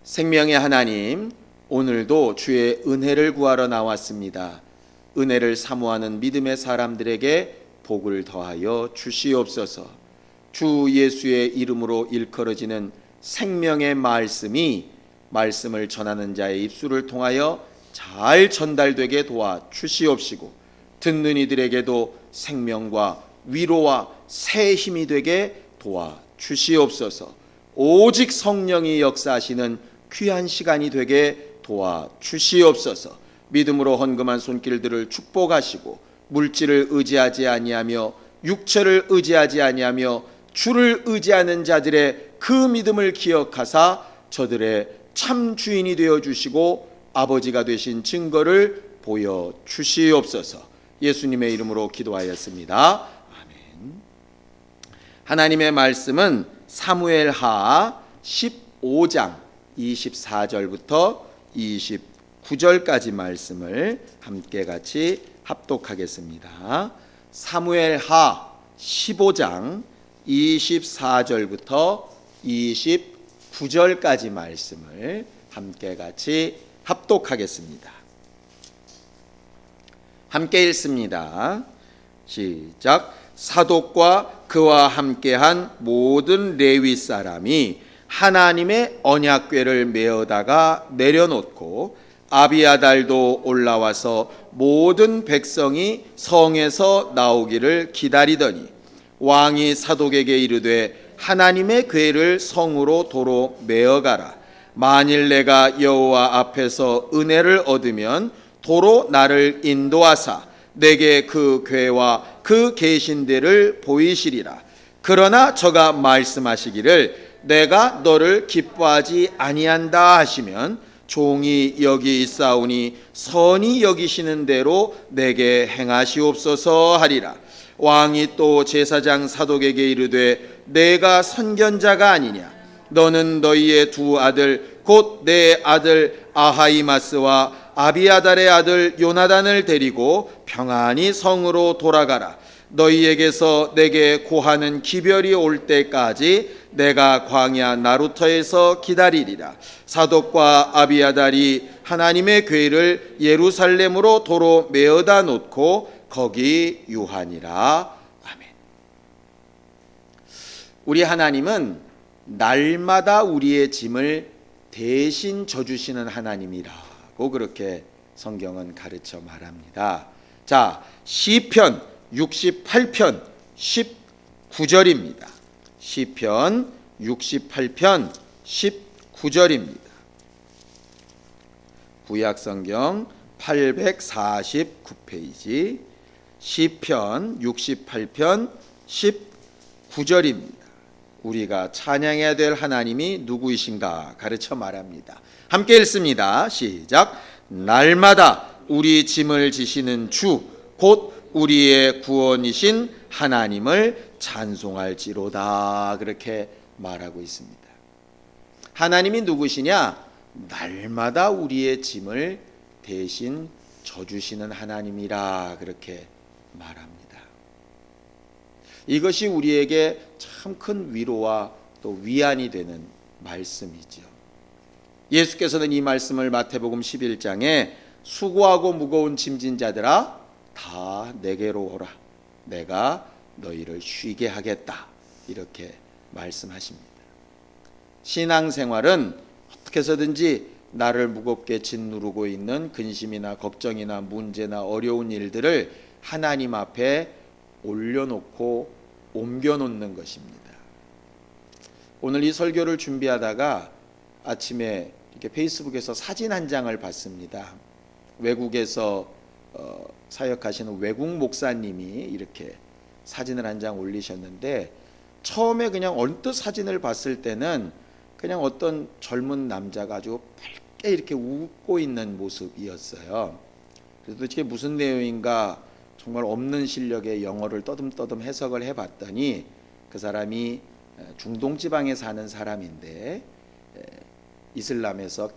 생명의 하나님, 오늘도 주의 은혜를 구하러 나왔습니다. 은혜를 사모하는 믿음의 사람들에게 복을 더하여 주시옵소서. 주 예수의 이름으로 일컬어지는 생명의 말씀을 전하는 자의 입술을 통하여 잘 전달되게 도와 주시옵시고, 듣는 이들에게도 생명과 위로와 새 힘이 되게 도와 주시옵소서. 오직 성령이 역사하시는 귀한 시간이 되게 도와 주시옵소서. 믿음으로 헌금한 손길들을 축복하시고, 물질을 의지하지 아니하며 육체를 의지하지 아니하며 주를 의지하는 자들의 그 믿음을 기억하사 저들의 참 주인이 되어 주시고 아버지가 되신 증거를 보여 주시옵소서. 예수님의 이름으로 기도하였습니다. 아멘. 하나님의 말씀은 사무엘하 15장 24절부터 29절까지 말씀을 함께 같이 합독하겠습니다. 사무엘하 15장 24절부터 29절까지 말씀을 함께 같이 합독하겠습니다. 함께 읽습니다. 시작. 사독과 그와 함께한 모든 레위 사람이 하나님의 언약궤를 메어다가 내려놓고, 아비아달도 올라와서 모든 백성이 성에서 나오기를 기다리더니, 왕이 사독에게 이르되 하나님의 궤를 성으로 도로 메어가라. 만일 내가 여호와 앞에서 은혜를 얻으면 도로 나를 인도하사 내게 그 궤와 그 계신 데를 보이시리라. 그러나 저가 말씀하시기를 내가 너를 기뻐하지 아니한다 하시면 종이 여기 있사오니 선히 여기시는 대로 내게 행하시옵소서 하리라. 왕이 또 제사장 사독에게 이르되 내가 선견자가 아니냐. 너는 너희의 두 아들 곧 내 아들 아하이마스와 아비아달의 아들 요나단을 데리고 평안히 성으로 돌아가라. 너희에게서 내게 고하는 기별이 올 때까지 내가 광야 나루터에서 기다리리라. 사독과 아비아달이 하나님의 궤를 예루살렘으로 도로 메어다 놓고 거기 유하니라. 아멘. 우리 하나님은 날마다 우리의 짐을 대신 져주시는 하나님이라고 그렇게 성경은 가르쳐 말합니다. 자, 시편 68편 19절입니다. 시편 68편 19절입니다. 구약성경 849페이지 시편 68편 19절입니다. 우리가 찬양해야 될 하나님이 누구이신가 가르쳐 말합니다. 함께 읽습니다. 시작. 날마다 우리 짐을 지시는 주 곧 우리의 구원이신 하나님을 찬송할지로다 그렇게 말하고 있습니다. 하나님이 누구시냐? 날마다 우리의 짐을 대신 져주시는 하나님이라 그렇게 말합니다. 이것이 우리에게 참 큰 위로와 또 위안이 되는 말씀이죠. 예수께서는 이 말씀을 마태복음 11장에 수고하고 무거운 짐진 자들아 다 내게로 오라. 내가 너희를 쉬게 하겠다. 이렇게 말씀하십니다. 신앙생활은 어떻게 해서든지 나를 무겁게 짓누르고 있는 근심이나 걱정이나 문제나 어려운 일들을 하나님 앞에 올려놓고 옮겨놓는 것입니다. 오늘 이 설교를 준비하다가 아침에 이렇게 페이스북에서 사진 한 장을 봤습니다. 외국에서 사역하시는 외국 목사님이 이렇게 사진을 한 장 올리셨는데, 처음에 그냥 언뜻 사진을 봤을 때는 그냥 어떤 젊은 남자가 아주 밝게 이렇게 웃고 있는 모습이었어요. 그래서 도대체 무슨 내용인가 정말 없는 실력의 영어를 떠듬떠듬 해석을 해봤더니 그 사람이 중동 지방에 사는 사람인데 이슬람에서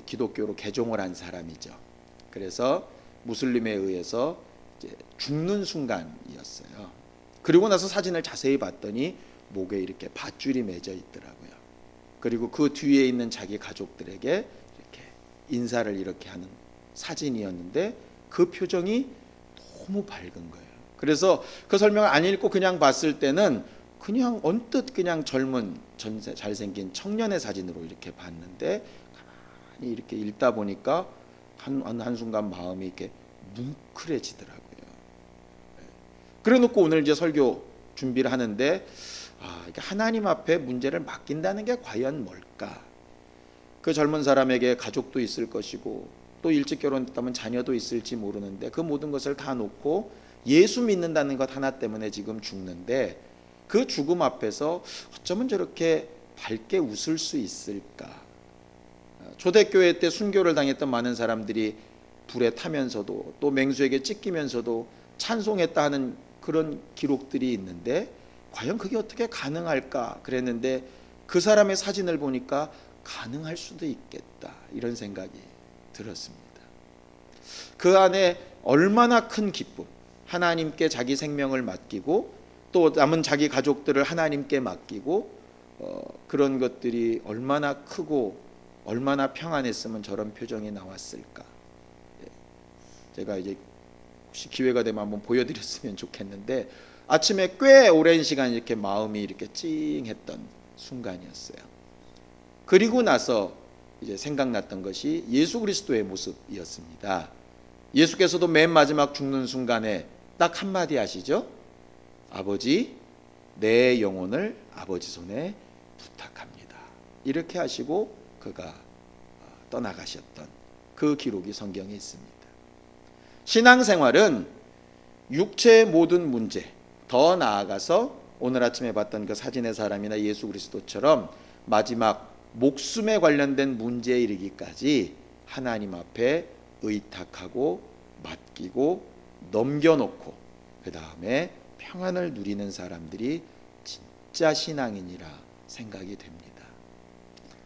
기독교로 개종을 한 사람이죠. 그래서 무슬림에 의해서 이제 죽는 순간이었어요. 그리고 나서 사진을 자세히 봤더니 목에 이렇게 밧줄이 맺어 있더라고요. 그리고 그 뒤에 있는 자기 가족들에게 이렇게 인사를 이렇게 하는 사진이었는데 그 표정이 너무 밝은 거예요. 그래서 그 설명을 안 읽고 그냥 봤을 때는 그냥 언뜻 그냥 젊은 잘생긴 청년의 사진으로 이렇게 봤는데 가만히 이렇게 읽다 보니까 한순간 마음이 이렇게 뭉클해지더라고요. 그래 놓고 오늘 이제 설교 준비를 하는데 하나님 앞에 문제를 맡긴다는 게 과연 뭘까? 그 젊은 사람에게 가족도 있을 것이고 또 일찍 결혼했다면 자녀도 있을지 모르는데 그 모든 것을 다 놓고 예수 믿는다는 것 하나 때문에 지금 죽는데 그 죽음 앞에서 어쩌면 저렇게 밝게 웃을 수 있을까? 초대교회 때 순교를 당했던 많은 사람들이 불에 타면서도 또 맹수에게 찢기면서도 찬송했다 하는 그런 기록들이 있는데 과연 그게 어떻게 가능할까 그랬는데 그 사람의 사진을 보니까 가능할 수도 있겠다 이런 생각이 들었습니다. 그 안에 얼마나 큰 기쁨, 하나님께 자기 생명을 맡기고 또 남은 자기 가족들을 하나님께 맡기고 그런 것들이 얼마나 크고 얼마나 평안했으면 저런 표정이 나왔을까. 제가 이제 혹시 기회가 되면 한번 보여드렸으면 좋겠는데 아침에 꽤 오랜 시간 이렇게 마음이 이렇게 찡했던 순간이었어요. 그리고 나서 이제 생각났던 것이 예수 그리스도의 모습이었습니다. 예수께서도 맨 마지막 죽는 순간에 딱 한마디 하시죠. 아버지, 내 영혼을 아버지 손에 부탁합니다. 이렇게 하시고 그가 떠나가셨던 그 기록이 성경에 있습니다. 신앙생활은 육체의 모든 문제, 더 나아가서 오늘 아침에 봤던 그 사진의 사람이나 예수 그리스도처럼 마지막 목숨에 관련된 문제에 이르기까지 하나님 앞에 의탁하고 맡기고 넘겨놓고 그 다음에 평안을 누리는 사람들이 진짜 신앙인이라 생각이 됩니다.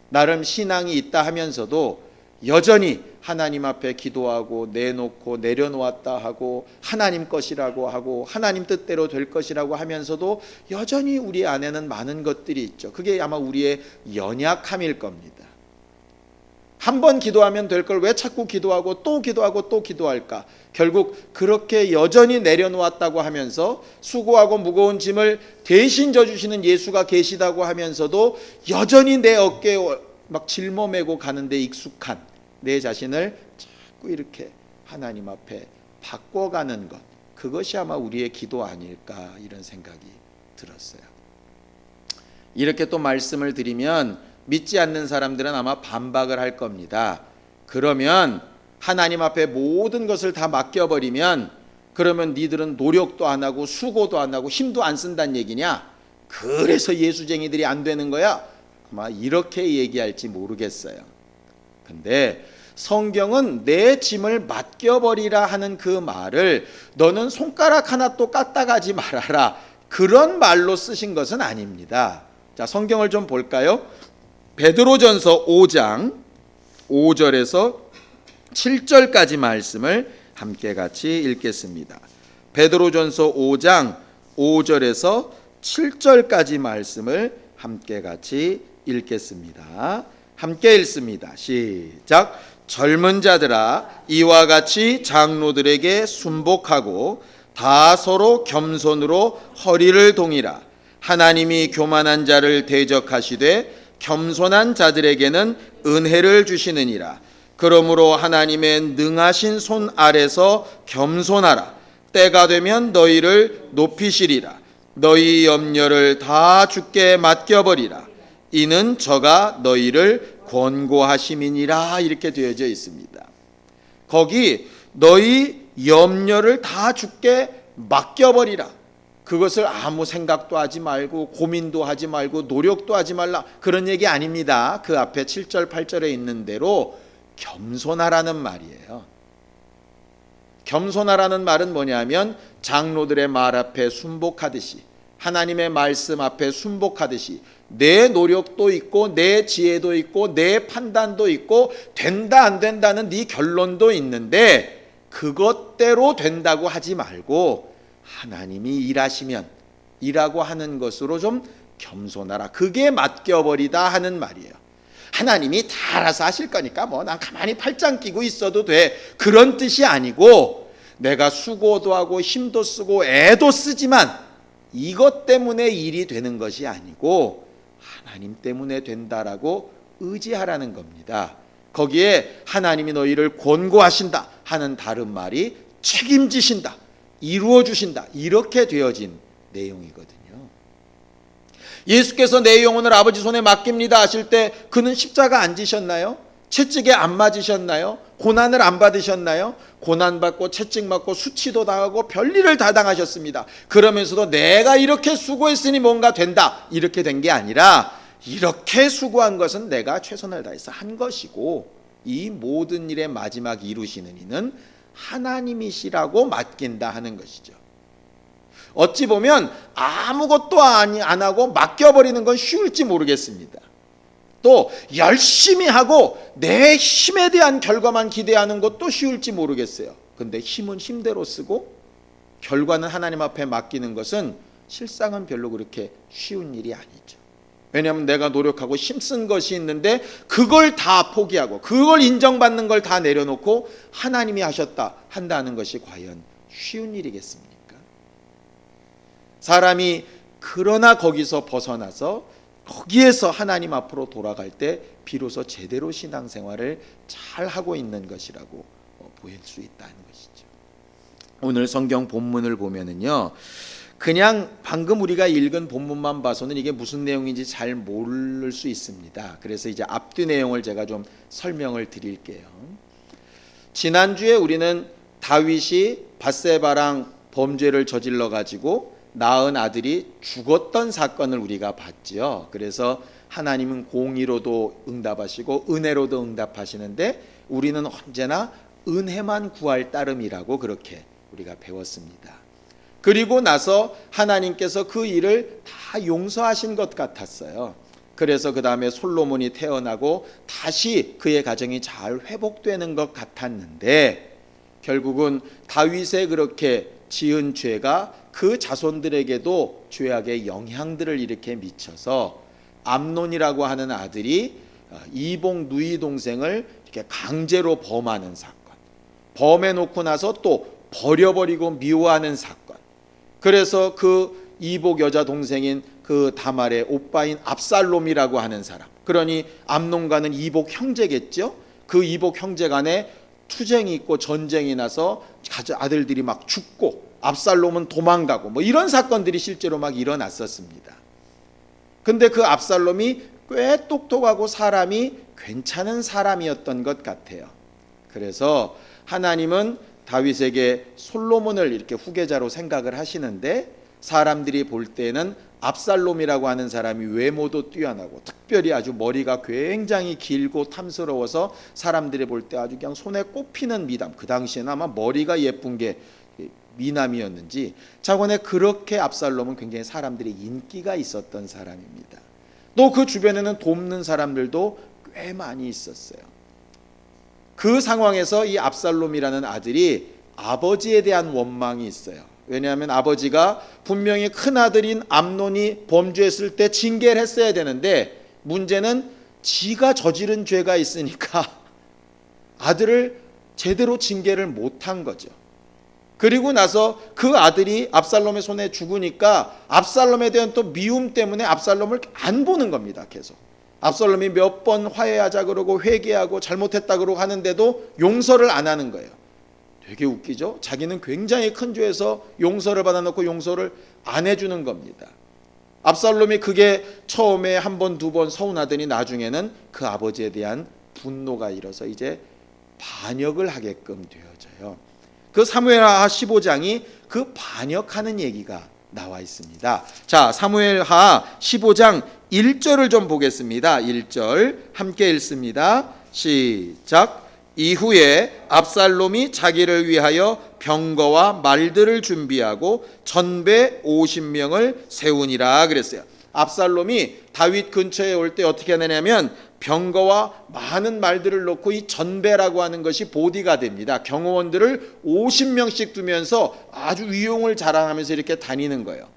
나름 신앙이 있다 하면서도 여전히 하나님 앞에 기도하고 내놓고 내려놓았다 하고 하나님 것이라고 하고 하나님 뜻대로 될 것이라고 하면서도 여전히 우리 안에는 많은 것들이 있죠. 그게 아마 우리의 연약함일 겁니다. 한 번 기도하면 될 걸 왜 자꾸 기도하고 또 기도하고 또 기도할까? 결국 그렇게 여전히 내려놓았다고 하면서 수고하고 무거운 짐을 대신 져주시는 예수가 계시다고 하면서도 여전히 내 어깨에 막 짊어매고 가는데 익숙한 내 자신을 자꾸 이렇게 하나님 앞에 바꿔가는 것, 그것이 아마 우리의 기도 아닐까 이런 생각이 들었어요. 이렇게 또 말씀을 드리면 믿지 않는 사람들은 아마 반박을 할 겁니다. 그러면 하나님 앞에 모든 것을 다 맡겨버리면 그러면 니들은 노력도 안 하고 수고도 안 하고 힘도 안 쓴다는 얘기냐? 그래서 예수쟁이들이 안 되는 거야? 아마 이렇게 얘기할지 모르겠어요. 근데 성경은 내 짐을 맡겨버리라 하는 그 말을 너는 손가락 하나 또 까딱하지 말아라 그런 말로 쓰신 것은 아닙니다. 자, 성경을 좀 볼까요? 베드로전서 5장 5절에서 7절까지 말씀을 함께 같이 읽겠습니다. 베드로전서 5장 5절에서 7절까지 말씀을 함께 같이 읽겠습니다. 함께 읽습니다. 시작. 젊은 자들아 이와 같이 장로들에게 순복하고 다 서로 겸손으로 허리를 동이라. 하나님이 교만한 자를 대적하시되 겸손한 자들에게는 은혜를 주시느니라. 그러므로 하나님의 능하신 손 아래서 겸손하라. 때가 되면 너희를 높이시리라. 너희 염려를 다 주께 맡겨버리라. 이는 저가 너희를 권고하심이니라. 이렇게 되어져 있습니다. 거기 너희 염려를 다 주께 맡겨버리라. 그것을 아무 생각도 하지 말고 고민도 하지 말고 노력도 하지 말라 그런 얘기 아닙니다. 그 앞에 7절 8절에 있는 대로 겸손하라는 말이에요. 겸손하라는 말은 뭐냐면 장로들의 말 앞에 순복하듯이 하나님의 말씀 앞에 순복하듯이 내 노력도 있고 내 지혜도 있고 내 판단도 있고 된다 안 된다는 네 결론도 있는데 그것대로 된다고 하지 말고 하나님이 일하시면 일하고 하는 것으로 좀 겸손하라. 그게 맡겨버리다 하는 말이에요. 하나님이 다 알아서 하실 거니까 뭐 난 가만히 팔짱 끼고 있어도 돼, 그런 뜻이 아니고, 내가 수고도 하고 힘도 쓰고 애도 쓰지만 이것 때문에 일이 되는 것이 아니고 하나님 때문에 된다라고 의지하라는 겁니다. 거기에 하나님이 너희를 권고하신다 하는 다른 말이 책임지신다, 이루어 주신다, 이렇게 되어진 내용이거든요. 예수께서 내 영혼을 아버지 손에 맡깁니다 하실 때 그는 십자가 안 지셨나요? 채찍에 안 맞으셨나요? 고난을 안 받으셨나요? 고난받고 채찍맞고 수치도 당하고 별일을 다 당하셨습니다. 그러면서도 내가 이렇게 수고했으니 뭔가 된다, 이렇게 된 게 아니라 이렇게 수고한 것은 내가 최선을 다해서 한 것이고 이 모든 일의 마지막 이루시는 이는 하나님이시라고 맡긴다 하는 것이죠. 어찌 보면 아무것도 안 하고 맡겨버리는 건 쉬울지 모르겠습니다. 또 열심히 하고 내 힘에 대한 결과만 기대하는 것도 쉬울지 모르겠어요. 근데 힘은 힘대로 쓰고 결과는 하나님 앞에 맡기는 것은 실상은 별로 그렇게 쉬운 일이 아니죠. 왜냐하면 내가 노력하고 힘쓴 것이 있는데 그걸 다 포기하고 그걸 인정받는 걸 다 내려놓고 하나님이 하셨다 한다는 것이 과연 쉬운 일이겠습니까? 사람이 그러나 거기서 벗어나서 거기에서 하나님 앞으로 돌아갈 때 비로소 제대로 신앙생활을 잘 하고 있는 것이라고 보일 수 있다는 것이죠. 오늘 성경 본문을 보면은요, 그냥 방금 우리가 읽은 본문만 봐서는 이게 무슨 내용인지 잘 모를 수 있습니다. 그래서 이제 앞뒤 내용을 제가 좀 설명을 드릴게요. 지난주에 우리는 다윗이 밧세바랑 범죄를 저질러 가지고 낳은 아들이 죽었던 사건을 우리가 봤지요. 그래서 하나님은 공의로도 응답하시고 은혜로도 응답하시는데 우리는 언제나 은혜만 구할 따름이라고 그렇게 우리가 배웠습니다. 그리고 나서 하나님께서 그 일을 다 용서하신 것 같았어요. 그래서 그 다음에 솔로몬이 태어나고 다시 그의 가정이 잘 회복되는 것 같았는데 결국은 다윗의 그렇게 지은 죄가 그 자손들에게도 죄악의 영향들을 이렇게 미쳐서 암논이라고 하는 아들이 이복 누이 동생을 이렇게 강제로 범하는 사건, 범해놓고 나서 또 버려버리고 미워하는 사건. 그래서 그 이복 여자 동생인 그 다말의 오빠인 압살롬이라고 하는 사람, 그러니 암논과는 이복 형제겠죠. 그 이복 형제 간에 투쟁이 있고 전쟁이 나서 아들들이 막 죽고 압살롬은 도망가고 뭐 이런 사건들이 실제로 막 일어났었습니다. 근데 그 압살롬이 꽤 똑똑하고 사람이 괜찮은 사람이었던 것 같아요. 그래서 하나님은 다윗에게 솔로몬을 이렇게 후계자로 생각을 하시는데 사람들이 볼 때는 압살롬이라고 하는 사람이 외모도 뛰어나고 특별히 아주 머리가 굉장히 길고 탐스러워서 사람들이 볼 때 아주 그냥 손에 꼽히는 미담, 그 당시에는 아마 머리가 예쁜 게 미남이었는지 자곤에 그렇게 압살롬은 굉장히 사람들이 인기가 있었던 사람입니다. 또 그 주변에는 돕는 사람들도 꽤 많이 있었어요. 그 상황에서 이 압살롬이라는 아들이 아버지에 대한 원망이 있어요. 왜냐하면 아버지가 분명히 큰 아들인 암논이 범죄했을 때 징계를 했어야 되는데 문제는 지가 저지른 죄가 있으니까 아들을 제대로 징계를 못한 거죠. 그리고 나서 그 아들이 압살롬의 손에 죽으니까 압살롬에 대한 또 미움 때문에 압살롬을 안 보는 겁니다. 계속 압살롬이 몇 번 화해하자 그러고 회개하고 잘못했다 그러고 하는데도 용서를 안 하는 거예요. 되게 웃기죠. 자기는 굉장히 큰 죄에서 용서를 받아놓고 용서를 안 해주는 겁니다. 압살롬이 그게 처음에 한 번, 두 번 서운하더니 나중에는 그 아버지에 대한 분노가 일어서 이제 반역을 하게끔 되어져요. 그 사무엘하 15장이 그 반역하는 얘기가 나와 있습니다. 자, 사무엘하 15장 1절을 좀 보겠습니다. 1절 함께 읽습니다. 시작. 이후에 압살롬이 자기를 위하여 병거와 말들을 준비하고 전배 50명을 세우니라 그랬어요. 압살롬이 다윗 근처에 올 때 어떻게 하느냐면 병거와 많은 말들을 놓고 이 전배라고 하는 것이 보디가드입니다. 경호원들을 50명씩 두면서 아주 위용을 자랑하면서 이렇게 다니는 거예요.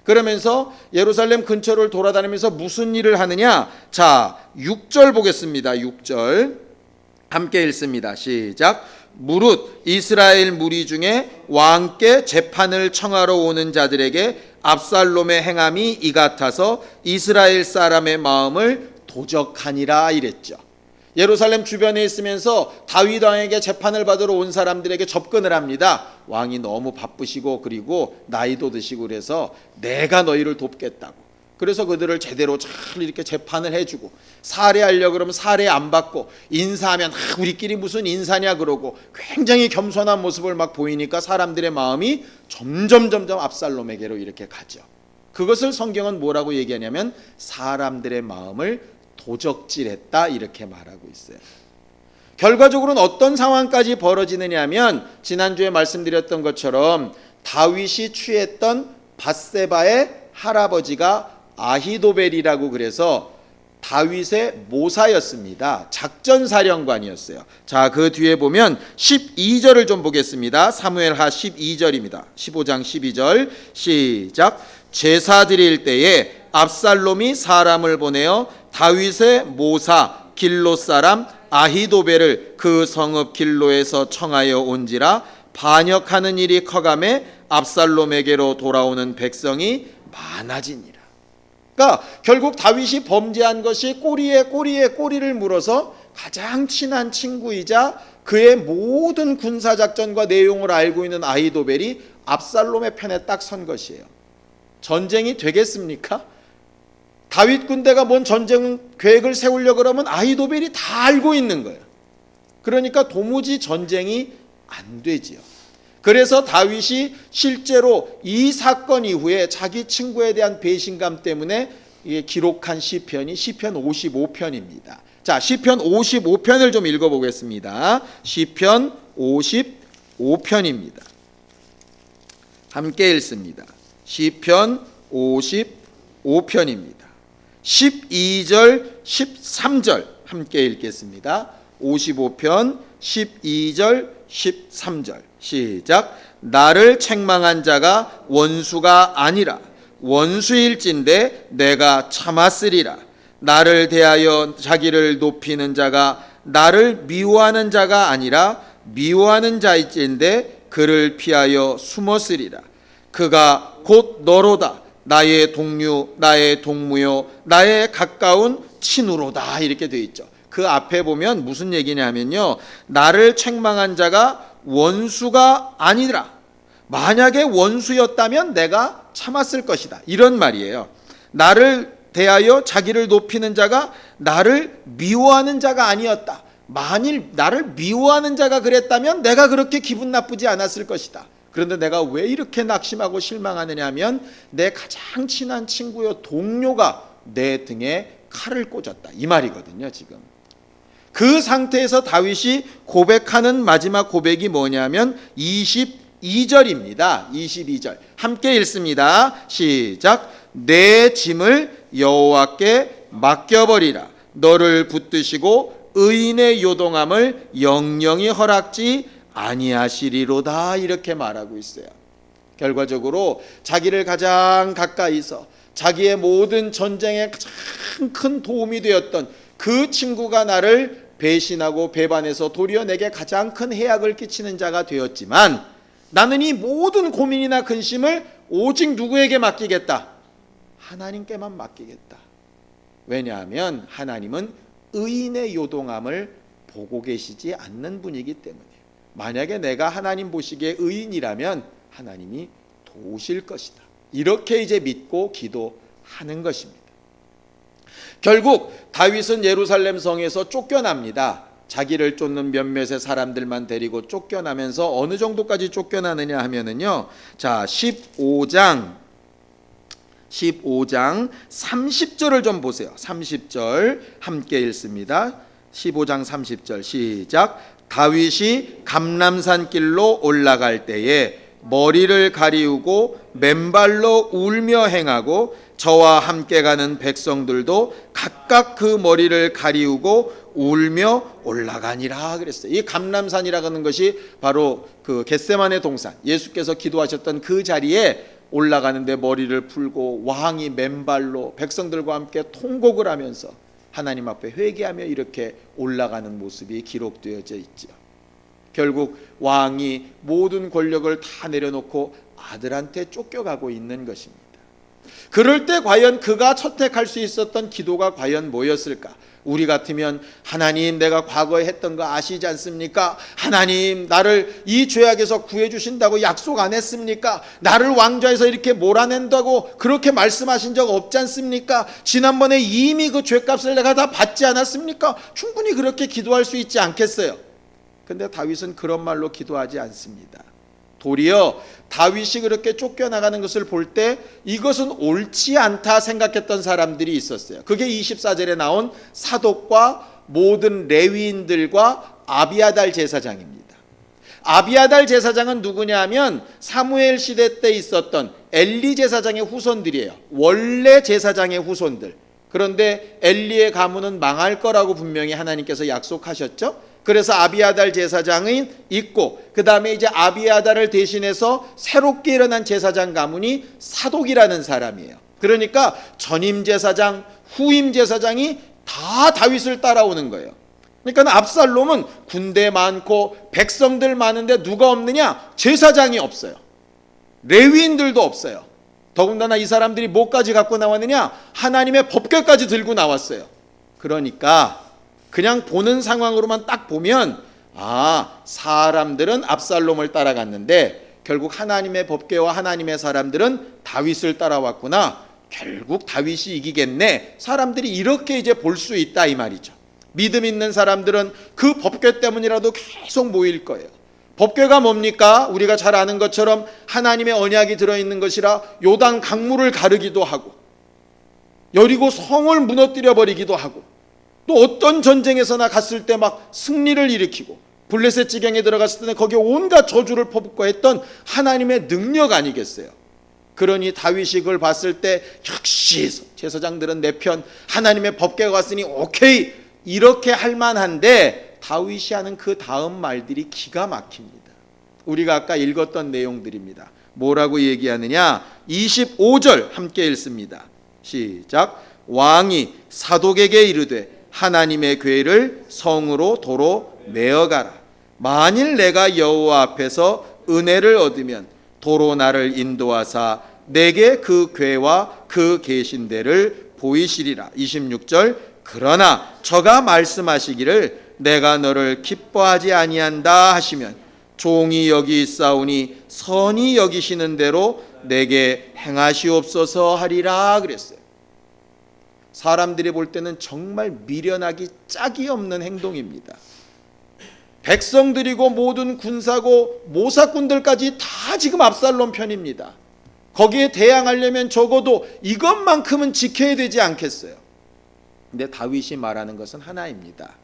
그러면서 예루살렘 근처를 돌아다니면서 무슨 일을 하느냐? 자, 6절 보겠습니다. 6절 함께 읽습니다. 시작. 무릇 이스라엘 무리 중에 왕께 재판을 청하러 오는 자들에게 압살롬의 행함이 이 같아서 이스라엘 사람의 마음을 도적하니라 이랬죠. 예루살렘 주변에 있으면서 다윗 왕에게 재판을 받으러 온 사람들에게 접근을 합니다. 왕이 너무 바쁘시고 그리고 나이도 드시고 그래서 내가 너희를 돕겠다고. 그래서 그들을 제대로 잘 이렇게 재판을 해주고, 살해하려고 그러면 살해 안 받고, 인사하면 우리끼리 무슨 인사냐 그러고 굉장히 겸손한 모습을 막 보이니까 사람들의 마음이 점점 압살롬에게로 이렇게 가죠. 그것을 성경은 뭐라고 얘기하냐면 사람들의 마음을 도적질했다 이렇게 말하고 있어요. 결과적으로는 어떤 상황까지 벌어지느냐 하면 지난주에 말씀드렸던 것처럼 다윗이 취했던 밧세바의 할아버지가 아히도벨이라고 그래서 다윗의 모사였습니다. 작전사령관이었어요. 자, 그 뒤에 보면 12절을 좀 보겠습니다. 사무엘하 12절입니다. 15장 12절 시작. 제사 드릴 때에 압살롬이 사람을 보내어 다윗의 모사 길로 사람 아히도벨을 그 성읍 길로에서 청하여 온지라 반역하는 일이 커가매 압살롬에게로 돌아오는 백성이 많아지니라. 그러니까 결국 다윗이 범죄한 것이 꼬리에 꼬리를 물어서 가장 친한 친구이자 그의 모든 군사작전과 내용을 알고 있는 아히도벨이 압살롬의 편에 딱 선 것이에요. 전쟁이 되겠습니까? 다윗 군대가 뭔 전쟁 계획을 세우려고 그러면 아히도벨이 다 알고 있는 거예요. 그러니까 도무지 전쟁이 안 되지요. 그래서 다윗이 실제로 이 사건 이후에 자기 친구에 대한 배신감 때문에 기록한 시편이 시편 55편입니다. 자, 시편 55편을 좀 읽어보겠습니다. 시편 55편입니다. 함께 읽습니다. 시편 55편입니다. 12절, 13절 함께 읽겠습니다. 55편 12절, 13절 시작. 나를 책망한 자가 원수가 아니라 원수일진데 내가 참았으리라. 나를 대하여 자기를 높이는 자가 나를 미워하는 자가 아니라 미워하는 자일진데 그를 피하여 숨었으리라. 그가 곧 너로다. 나의 동류, 나의 동무요, 나의 가까운 친우로다. 이렇게 되어 있죠. 그 앞에 보면 무슨 얘기냐면요, 나를 책망한 자가 원수가 아니라 만약에 원수였다면 내가 참았을 것이다, 이런 말이에요. 나를 대하여 자기를 높이는 자가 나를 미워하는 자가 아니었다. 만일 나를 미워하는 자가 그랬다면 내가 그렇게 기분 나쁘지 않았을 것이다. 그런데 내가 왜 이렇게 낙심하고 실망하느냐 하면 내 가장 친한 친구요 동료가 내 등에 칼을 꽂았다, 이 말이거든요. 지금 그 상태에서 다윗이 고백하는 마지막 고백이 뭐냐면 22절입니다. 22절 함께 읽습니다. 시작. 내 짐을 여호와께 맡겨버리라. 너를 붙드시고 의인의 요동함을 영영히 허락지 아니하시리로다. 이렇게 말하고 있어요. 결과적으로 자기를 가장 가까이서 자기의 모든 전쟁에 가장 큰 도움이 되었던 그 친구가 나를 배신하고 배반해서 도리어 내게 가장 큰 해악을 끼치는 자가 되었지만 나는 이 모든 고민이나 근심을 오직 누구에게 맡기겠다? 하나님께만 맡기겠다. 왜냐하면 하나님은 의인의 요동함을 보고 계시지 않는 분이기 때문에, 만약에 내가 하나님 보시기에 의인이라면 하나님이 도우실 것이다. 이렇게 이제 믿고 기도하는 것입니다. 결국 다윗은 예루살렘 성에서 쫓겨납니다. 자기를 쫓는 몇몇의 사람들만 데리고 쫓겨나면서 어느 정도까지 쫓겨나느냐 하면은요, 자 15장 30절을 좀 보세요. 30절 함께 읽습니다. 15장 30절 시작. 다윗이 감람산 길로 올라갈 때에 머리를 가리우고 맨발로 울며 행하고 저와 함께 가는 백성들도 각각 그 머리를 가리우고 울며 올라가니라 그랬어요. 이 감람산이라고 하는 것이 바로 그 겟세마네 동산, 예수께서 기도하셨던 그 자리에 올라가는데 머리를 풀고 왕이 맨발로 백성들과 함께 통곡을 하면서 하나님 앞에 회개하며 이렇게 올라가는 모습이 기록되어져 있죠. 결국 왕이 모든 권력을 다 내려놓고 아들한테 쫓겨가고 있는 것입니다. 그럴 때 과연 그가 채택할 수 있었던 기도가 과연 뭐였을까? 우리 같으면 하나님, 내가 과거에 했던 거 아시지 않습니까? 하나님, 나를 이 죄악에서 구해주신다고 약속 안 했습니까? 나를 왕좌에서 이렇게 몰아낸다고 그렇게 말씀하신 적 없지 않습니까? 지난번에 이미 그 죄값을 내가 다 받지 않았습니까? 충분히 그렇게 기도할 수 있지 않겠어요? 근데 다윗은 그런 말로 기도하지 않습니다. 도리어 다윗이 그렇게 쫓겨나가는 것을 볼 때 이것은 옳지 않다 생각했던 사람들이 있었어요. 그게 24절에 나온 사독과 모든 레위인들과 아비아달 제사장입니다. 아비아달 제사장은 누구냐 하면 사무엘 시대 때 있었던 엘리 제사장의 후손들이에요. 원래 제사장의 후손들. 그런데 엘리의 가문은 망할 거라고 분명히 하나님께서 약속하셨죠. 그래서 아비아달 제사장이 있고, 그 다음에 이제 아비아달을 대신해서 새롭게 일어난 제사장 가문이 사독이라는 사람이에요. 그러니까 전임 제사장, 후임 제사장이 다 다윗을 따라오는 거예요. 그러니까 압살롬은 군대 많고 백성들 많은데 누가 없느냐? 제사장이 없어요. 레위인들도 없어요. 더군다나 이 사람들이 뭐까지 갖고 나왔느냐? 하나님의 법궤까지 들고 나왔어요. 그러니까 그냥 보는 상황으로만 딱 보면 사람들은 압살롬을 따라갔는데 결국 하나님의 법궤와 하나님의 사람들은 다윗을 따라왔구나. 결국 다윗이 이기겠네. 사람들이 이렇게 이제 볼 수 있다 이 말이죠. 믿음 있는 사람들은 그 법궤 때문이라도 계속 모일 거예요. 법궤가 뭡니까? 우리가 잘 아는 것처럼 하나님의 언약이 들어있는 것이라 요단 강물을 가르기도 하고 여리고 성을 무너뜨려 버리기도 하고 또 어떤 전쟁에서나 갔을 때 막 승리를 일으키고 블레셋 지경에 들어갔을 때 거기에 온갖 저주를 퍼붓고 했던 하나님의 능력 아니겠어요? 그러니 다윗이 그걸 봤을 때 역시 제사장들은 내 편, 하나님의 법궤가 왔으니 오케이 이렇게 할 만한데 다윗이 하는 그 다음 말들이 기가 막힙니다. 우리가 아까 읽었던 내용들입니다. 뭐라고 얘기하느냐? 25절 함께 읽습니다. 시작. 왕이 사독에게 이르되 하나님의 궤를 성으로 도로 메어가라. 만일 내가 여호와 앞에서 은혜를 얻으면 도로 나를 인도하사 내게 그 궤와 그 계신 데를 보이시리라. 26절. 그러나 저가 말씀하시기를 내가 너를 기뻐하지 아니한다 하시면 종이 여기 있사오니 선히 여기시는 대로 내게 행하시옵소서 하리라 그랬어요. 사람들이 볼 때는 정말 미련하기 짝이 없는 행동입니다. 백성들이고 모든 군사고 모사꾼들까지 다 지금 압살롬 편입니다. 거기에 대항하려면 적어도 이것만큼은 지켜야 되지 않겠어요? 근데 다윗이 말하는 것은 하나입니다.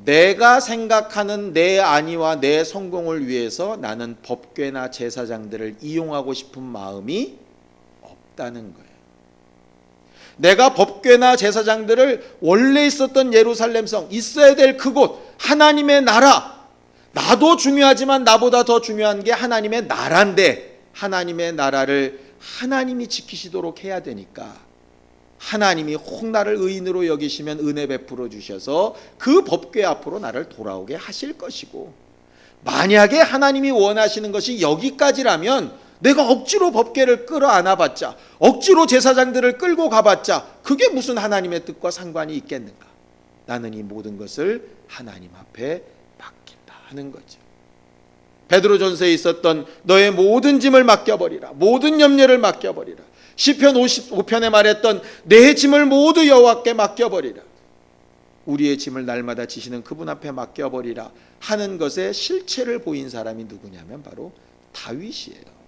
내가 생각하는 내 안위와 내 성공을 위해서 나는 법궤나 제사장들을 이용하고 싶은 마음이 없다는 거예요. 내가 법궤나 제사장들을 원래 있었던 예루살렘성, 있어야 될 그곳, 하나님의 나라, 나도 중요하지만 나보다 더 중요한 게 하나님의 나라인데 하나님의 나라를 하나님이 지키시도록 해야 되니까 하나님이 혹 나를 의인으로 여기시면 은혜 베풀어 주셔서 그 법궤 앞으로 나를 돌아오게 하실 것이고, 만약에 하나님이 원하시는 것이 여기까지라면 내가 억지로 법궤를 끌어안아 봤자, 억지로 제사장들을 끌고 가봤자 그게 무슨 하나님의 뜻과 상관이 있겠는가? 나는 이 모든 것을 하나님 앞에 맡긴다 하는 거죠. 베드로전서에 있었던 너의 모든 짐을 맡겨버리라, 모든 염려를 맡겨버리라, 시편 55편에 말했던 내 짐을 모두 여호와께 맡겨버리라, 우리의 짐을 날마다 지시는 그분 앞에 맡겨버리라 하는 것에 실체를 보인 사람이 누구냐면 바로 다윗이에요.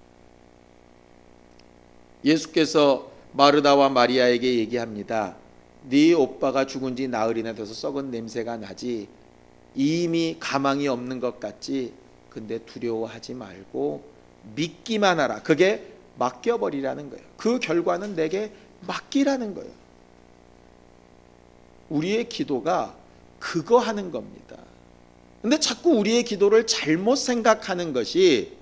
예수께서 마르다와 마리아에게 얘기합니다. 네 오빠가 죽은 지 나흘이나 돼서 썩은 냄새가 나지, 이미 가망이 없는 것 같지, 근데 두려워하지 말고 믿기만 하라. 그게 맡겨버리라는 거예요. 그 결과는 내게 맡기라는 거예요. 우리의 기도가 그거 하는 겁니다. 근데 자꾸 우리의 기도를 잘못 생각하는 것이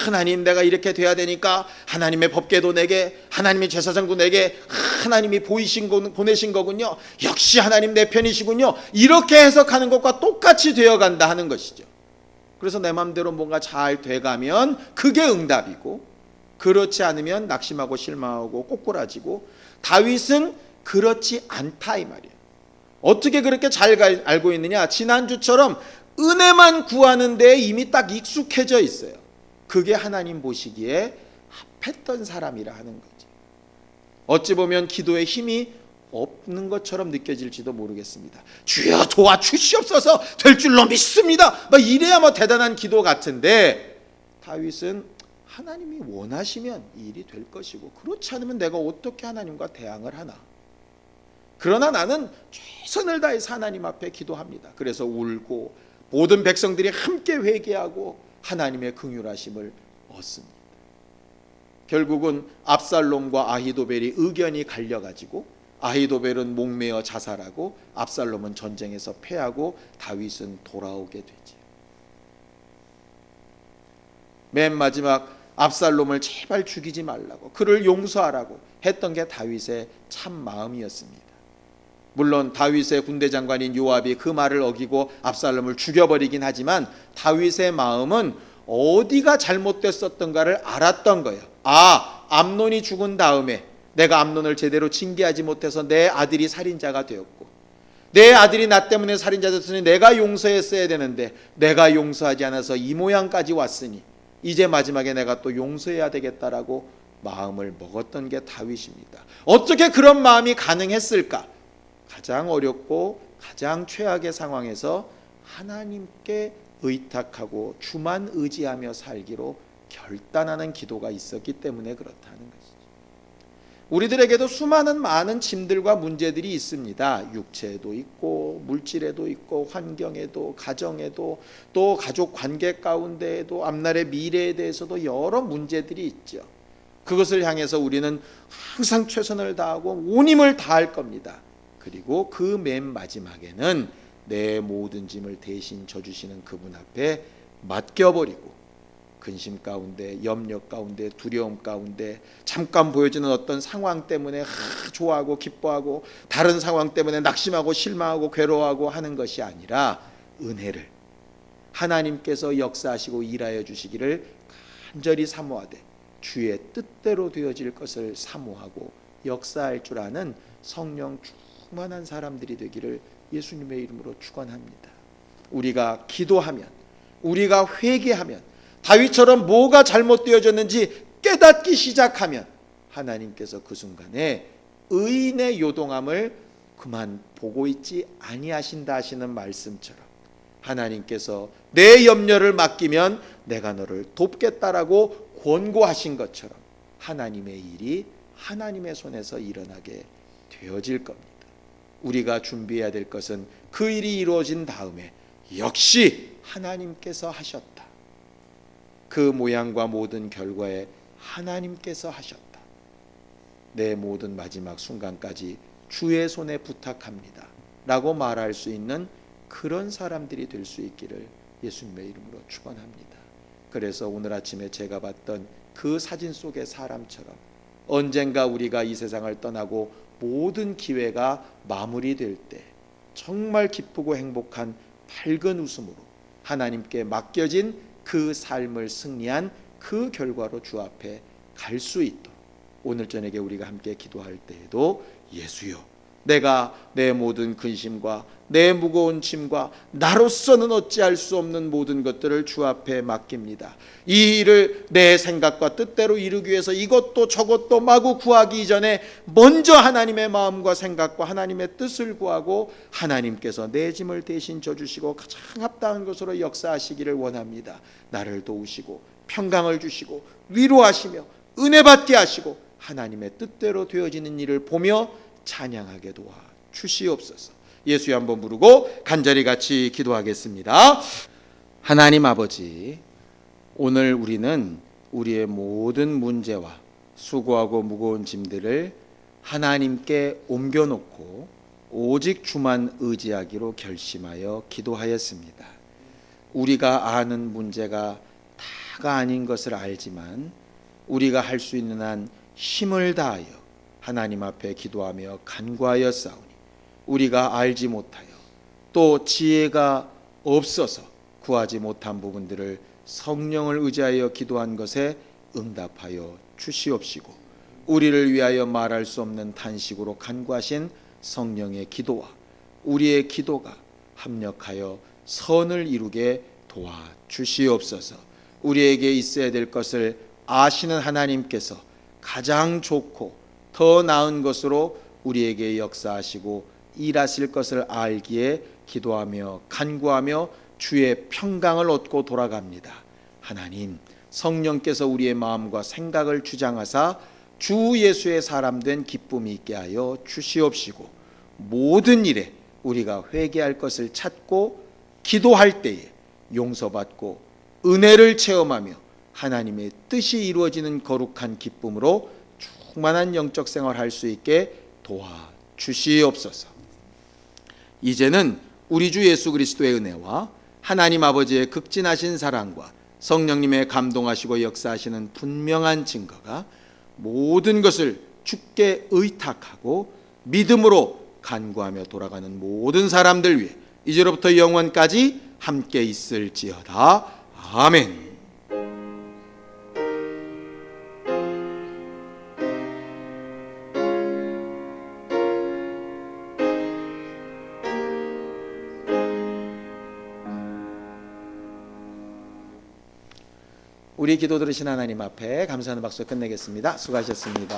하나님 내가 이렇게 돼야 되니까 하나님의 법궤도 내게, 하나님의 제사장도 내게, 하나님이 보내신 거군요. 역시 하나님 내 편이시군요. 이렇게 해석하는 것과 똑같이 되어간다 하는 것이죠. 그래서 내 마음대로 뭔가 잘 돼가면 그게 응답이고, 그렇지 않으면 낙심하고 실망하고 꼬꾸라지고, 다윗은 그렇지 않다 이 말이에요. 어떻게 그렇게 잘 알고 있느냐? 지난주처럼 은혜만 구하는 데에 이미 딱 익숙해져 있어요. 그게 하나님 보시기에 합했던 사람이라 하는 거지. 어찌 보면 기도에 힘이 없는 것처럼 느껴질지도 모르겠습니다. 주여 도와주시옵소서, 될 줄로 믿습니다, 막 이래야 대단한 기도 같은데, 다윗은 하나님이 원하시면 이 일이 될 것이고, 그렇지 않으면 내가 어떻게 하나님과 대항을 하나. 그러나 나는 최선을 다해서 하나님 앞에 기도합니다. 그래서 울고 모든 백성들이 함께 회개하고 하나님의 긍휼하심을 얻습니다. 결국은 압살롬과 아히도벨이 의견이 갈려가지고, 아히도벨은 목매어 자살하고 압살롬은 전쟁에서 패하고 다윗은 돌아오게 되지. 맨 마지막 압살롬을 제발 죽이지 말라고, 그를 용서하라고 했던 게 다윗의 참 마음이었습니다. 물론 다윗의 군대 장관인 요압이 그 말을 어기고 압살롬을 죽여버리긴 하지만, 다윗의 마음은 어디가 잘못됐었던가를 알았던 거예요. 암논이 죽은 다음에 내가 암논을 제대로 징계하지 못해서 내 아들이 살인자가 되었고, 내 아들이 나 때문에 살인자 됐으니 내가 용서했어야 되는데 내가 용서하지 않아서 이 모양까지 왔으니 이제 마지막에 내가 또 용서해야 되겠다라고 마음을 먹었던 게 다윗입니다. 어떻게 그런 마음이 가능했을까? 가장 어렵고 가장 최악의 상황에서 하나님께 의탁하고 주만 의지하며 살기로 결단하는 기도가 있었기 때문에 그렇다는 것이죠. 우리들에게도 수많은 많은 짐들과 문제들이 있습니다. 육체에도 있고 물질에도 있고 환경에도 가정에도 또 가족 관계 가운데에도 앞날의 미래에 대해서도 여러 문제들이 있죠. 그것을 향해서 우리는 항상 최선을 다하고 온 힘을 다할 겁니다. 그리고 그 맨 마지막에는 내 모든 짐을 대신 져주시는 그분 앞에 맡겨버리고, 근심 가운데, 염려 가운데, 두려움 가운데, 잠깐 보여지는 어떤 상황 때문에 좋아하고 기뻐하고, 다른 상황 때문에 낙심하고 실망하고 괴로워하고 하는 것이 아니라, 은혜를 하나님께서 역사하시고 일하여 주시기를 간절히 사모하되 주의 뜻대로 되어질 것을 사모하고 역사할 줄 아는 성령 충만한 사람들이 되기를 예수님의 이름으로 축원합니다. 우리가 기도하면, 우리가 회개하면, 다윗처럼 뭐가 잘못되어졌는지 깨닫기 시작하면 하나님께서 그 순간에 의인의 요동함을 그만 보고 있지 아니하신다 하시는 말씀처럼, 하나님께서 내 염려를 맡기면 내가 너를 돕겠다라고 권고하신 것처럼 하나님의 일이 하나님의 손에서 일어나게 되어질 겁니다. 우리가 준비해야 될 것은 그 일이 이루어진 다음에 역시 하나님께서 하셨다, 그 모양과 모든 결과에 하나님께서 하셨다, 내 모든 마지막 순간까지 주의 손에 부탁합니다 라고 말할 수 있는 그런 사람들이 될 수 있기를 예수님의 이름으로 축원합니다. 그래서 오늘 아침에 제가 봤던 그 사진 속의 사람처럼 언젠가 우리가 이 세상을 떠나고 모든 기회가 마무리될 때 정말 기쁘고 행복한 밝은 웃음으로 하나님께 맡겨진 그 삶을 승리한 그 결과로 주 앞에 갈 수 있도록 오늘 저녁에 우리가 함께 기도할 때에도 예수여, 내가 내 모든 근심과 내 무거운 짐과 나로서는 어찌할 수 없는 모든 것들을 주 앞에 맡깁니다. 이 일을 내 생각과 뜻대로 이루기 위해서 이것도 저것도 마구 구하기 이전에 먼저 하나님의 마음과 생각과 하나님의 뜻을 구하고 하나님께서 내 짐을 대신 져주시고 가장 합당한 것으로 역사하시기를 원합니다. 나를 도우시고 평강을 주시고 위로하시며 은혜 받게 하시고 하나님의 뜻대로 되어지는 일을 보며 찬양하게 도와 주시옵소서. 예수여 한번 부르고 간절히 같이 기도하겠습니다. 하나님 아버지, 오늘 우리는 우리의 모든 문제와 수고하고 무거운 짐들을 하나님께 옮겨놓고 오직 주만 의지하기로 결심하여 기도하였습니다. 우리가 아는 문제가 다 다가 아닌 것을 알지만 우리가 할 수 있는 한 힘을 다하여 하나님 앞에 기도하며 간구하여 싸우니 우리가 알지 못하여 또 지혜가 없어서 구하지 못한 부분들을 성령을 의지하여 기도한 것에 응답하여 주시옵시고 우리를 위하여 말할 수 없는 탄식으로 간구하신 성령의 기도와 우리의 기도가 합력하여 선을 이루게 도와주시옵소서. 우리에게 있어야 될 것을 아시는 하나님께서 가장 좋고 더 나은 것으로 우리에게 역사하시고 일하실 것을 알기에 기도하며 간구하며 주의 평강을 얻고 돌아갑니다. 하나님, 성령께서 우리의 마음과 생각을 주장하사 주 예수의 사람 된 기쁨이 있게 하여 주시옵시고 모든 일에 우리가 회개할 것을 찾고 기도할 때에 용서받고 은혜를 체험하며 하나님의 뜻이 이루어지는 거룩한 기쁨으로 충만한 영적 생활을 할 수 있게 도와주시옵소서. 이제는 우리 주 예수 그리스도의 은혜와 하나님 아버지의 극진하신 사랑과 성령님의 감동하시고 역사하시는 분명한 증거가 모든 것을 주께 의탁하고 믿음으로 간구하며 돌아가는 모든 사람들 위해 이제로부터 영원까지 함께 있을지어다. 아멘. 우리 기도 들으신 하나님 앞에 감사하는 박수 끝내겠습니다. 수고하셨습니다.